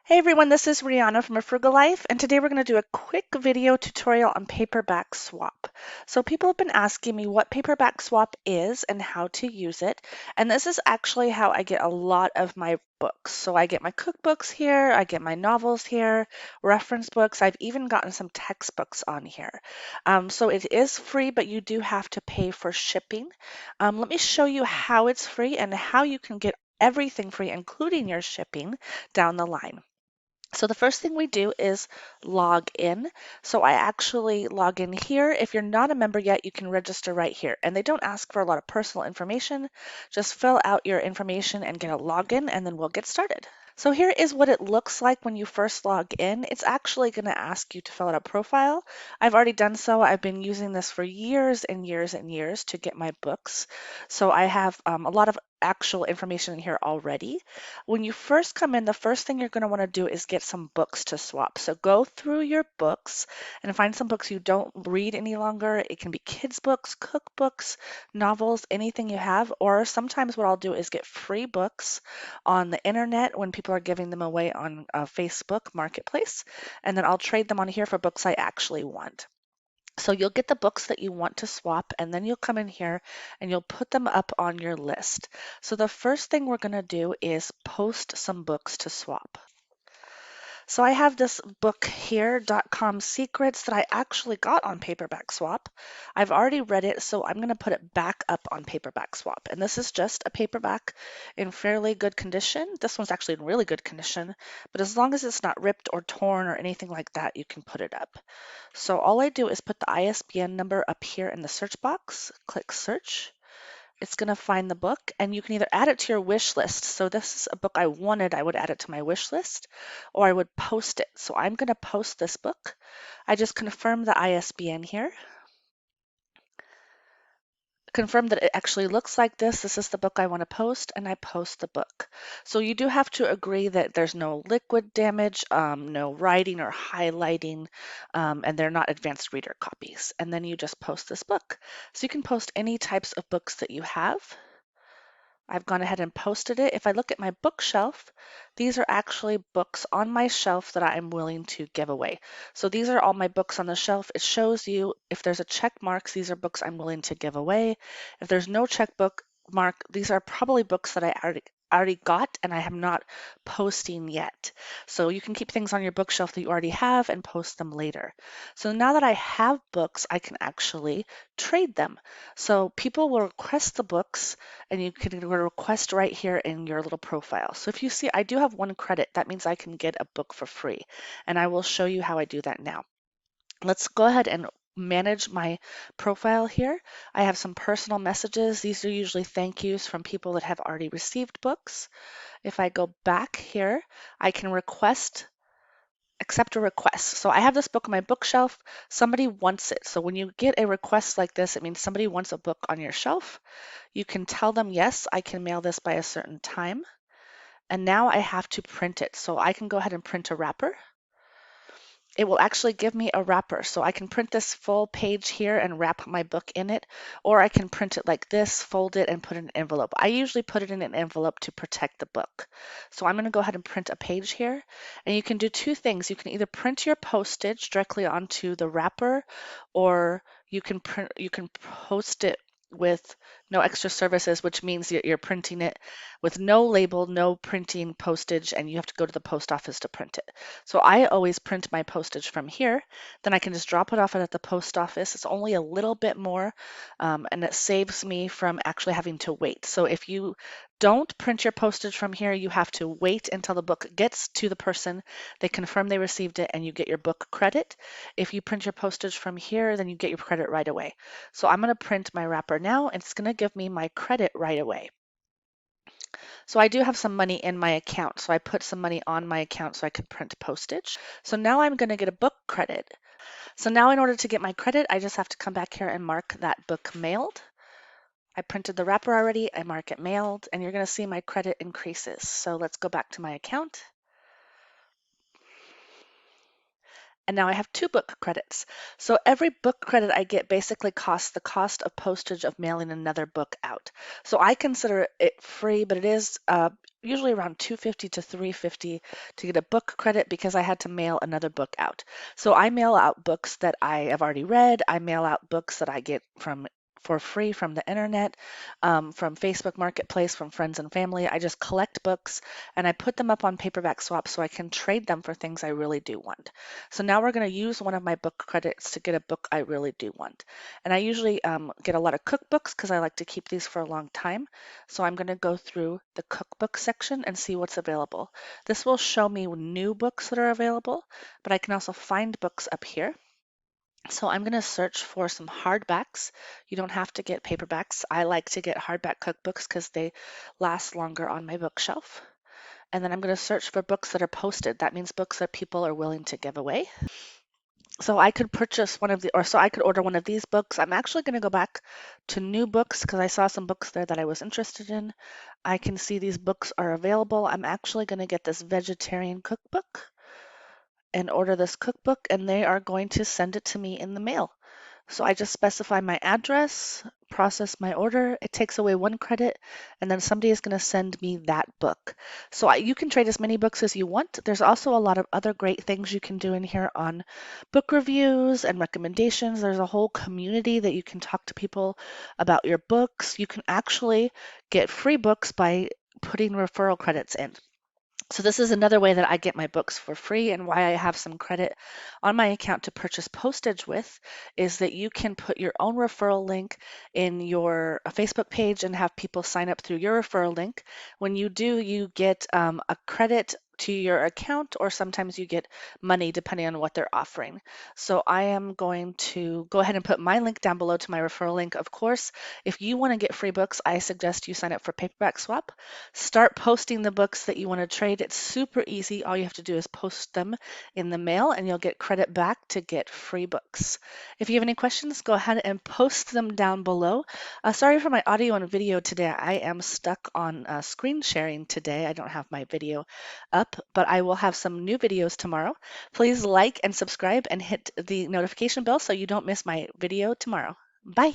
Hey everyone, this is Rihanna from A Frugal Life, and today we're going to do a quick video tutorial on paperback swap. So people have been asking me what paperback swap is and how to use it, and this is actually how I get a lot of my books. So I get my cookbooks here, I get my novels here, reference books, I've even gotten some textbooks on here. So it is free, but you do have to pay for shipping. Let me show you how it's free and how you can get everything free, including your shipping, down the line. So the first thing we do is log in. So I actually log in here. If you're not a member yet, you can register right here. And they don't ask for a lot of personal information. Just fill out your information and get a login, and then we'll get started. So here is what it looks like when you first log in. It's actually going to ask you to fill out a profile. I've already done so. I've been using this for years and years and years to get my books. So I have a lot of actual information in here already. When you first come in, the first thing you're going to want to do is get some books to swap. So go through your books and find some books you don't read any longer. It can be kids' books, cookbooks, novels, anything you have. Or sometimes what I'll do is get free books on the internet when people are giving them away on Facebook Marketplace. And then I'll trade them on here for books I actually want. So you'll get the books that you want to swap, and then you'll come in here and you'll put them up on your list. So the first thing we're going to do is post some books to swap. So I have this book here, .com Secrets, that I actually got on Paperback Swap. I've already read it, so I'm going to put it back up on Paperback Swap. And this is just a paperback in fairly good condition. This one's actually in really good condition, but as long as it's not ripped or torn or anything like that, you can put it up. So all I do is put the ISBN number up here in the search box, click search. It's going to find the book, and you can either add it to your wish list. So this is a book I wanted, I would add it to my wish list, or I would post it. So I'm going to post this book. I just confirm the ISBN here. Confirm that it actually looks like this. This is the book I want to post, and I post the book. So you do have to agree that there's no liquid damage, no writing or highlighting, and they're not advanced reader copies. And then you just post this book. So you can post any types of books that you have. I've gone ahead and posted it. If I look at my bookshelf, these are actually books on my shelf that I'm willing to give away. So these are all my books on the shelf. It shows you if there's a check mark, these are books I'm willing to give away. If there's no check book mark, these are probably books that I already got and I am not posting yet. So you can keep things on your bookshelf that you already have and post them later. So now that I have books, I can actually trade them. So people will request the books and you can request right here in your little profile. So if you see, I do have 1 credit. That means I can get a book for free. And I will show you how I do that now. Let's go ahead and manage my profile here. I have some personal messages. These are usually thank yous from people that have already received books. If I go back here, I can accept a request. So I have this book on my bookshelf. Somebody wants it. So when you get a request like this, it means somebody wants a book on your shelf. You can tell them, yes, I can mail this by a certain time. And now I have to print it. So I can go ahead and print a wrapper. It will actually give me a wrapper. So I can print this full page here and wrap my book in it, or I can print it like this, fold it, and put it in an envelope. I usually put it in an envelope to protect the book. So I'm going to go ahead and print a page here. And you can do two things. You can either print your postage directly onto the wrapper, or you can post it with no extra services, which means you're printing it with no label, no printing postage, and you have to go to the post office to print it. So I always print my postage from here. Then I can just drop it off at the post office. It's only a little bit more, and it saves me from actually having to wait. So if you don't print your postage from here, you have to wait until the book gets to the person. They confirm they received it, and you get your book credit. If you print your postage from here, then you get your credit right away. So I'm going to print my wrapper now, and it's going to give me my credit right away. So I do have some money in my account. So I put some money on my account so I could print postage. So now I'm going to get a book credit. So now in order to get my credit, I just have to come back here and mark that book mailed. I printed the wrapper already, I mark it mailed, and you're going to see my credit increases. So let's go back to my account. And now I have 2 book credits. So every book credit I get basically costs the cost of postage of mailing another book out. So I consider it free, but it is usually around $2.50 to $3.50 to get a book credit because I had to mail another book out. So I mail out books that I have already read. I mail out books that I get from for free from the internet, from Facebook Marketplace, from friends and family. I just collect books and I put them up on Paperback Swap so I can trade them for things I really do want. So now we're going to use one of my book credits to get a book I really do want. And I usually get a lot of cookbooks because I like to keep these for a long time. So I'm going to go through the cookbook section and see what's available. This will show me new books that are available, but I can also find books up here. So I'm going to search for some hardbacks. You don't have to get paperbacks. I like to get hardback cookbooks because they last longer on my bookshelf. And then I'm going to search for books that are posted. That means books that people are willing to give away. So I could purchase one of the, or so I could order one of these books. I'm actually going to go back to new books because I saw some books there that I was interested in. I can see these books are available. I'm actually going to get this vegetarian cookbook and order this cookbook, and they are going to send it to me in the mail. So I just specify my address, process my order. It takes away 1 credit, and then somebody is going to send me that book. So you can trade as many books as you want. There's also a lot of other great things you can do in here on book reviews and recommendations. There's a whole community that you can talk to people about your books. You can actually get free books by putting referral credits in. So this is another way that I get my books for free, and why I have some credit on my account to purchase postage with is that you can put your own referral link in your Facebook page and have people sign up through your referral link. When you do, you get a credit to your account, or sometimes you get money depending on what they're offering. So I am going to go ahead and put my link down below to my referral link. Of course, if you want to get free books, I suggest you sign up for Paperback Swap. Start posting the books that you want to trade. It's super easy. All you have to do is post them in the mail and you'll get credit back to get free books. If you have any questions, go ahead and post them down below. Sorry for my audio and video today. I am stuck on screen sharing today. I don't have my video up, but I will have some new videos tomorrow. Please like and subscribe and hit the notification bell so you don't miss my video tomorrow. Bye.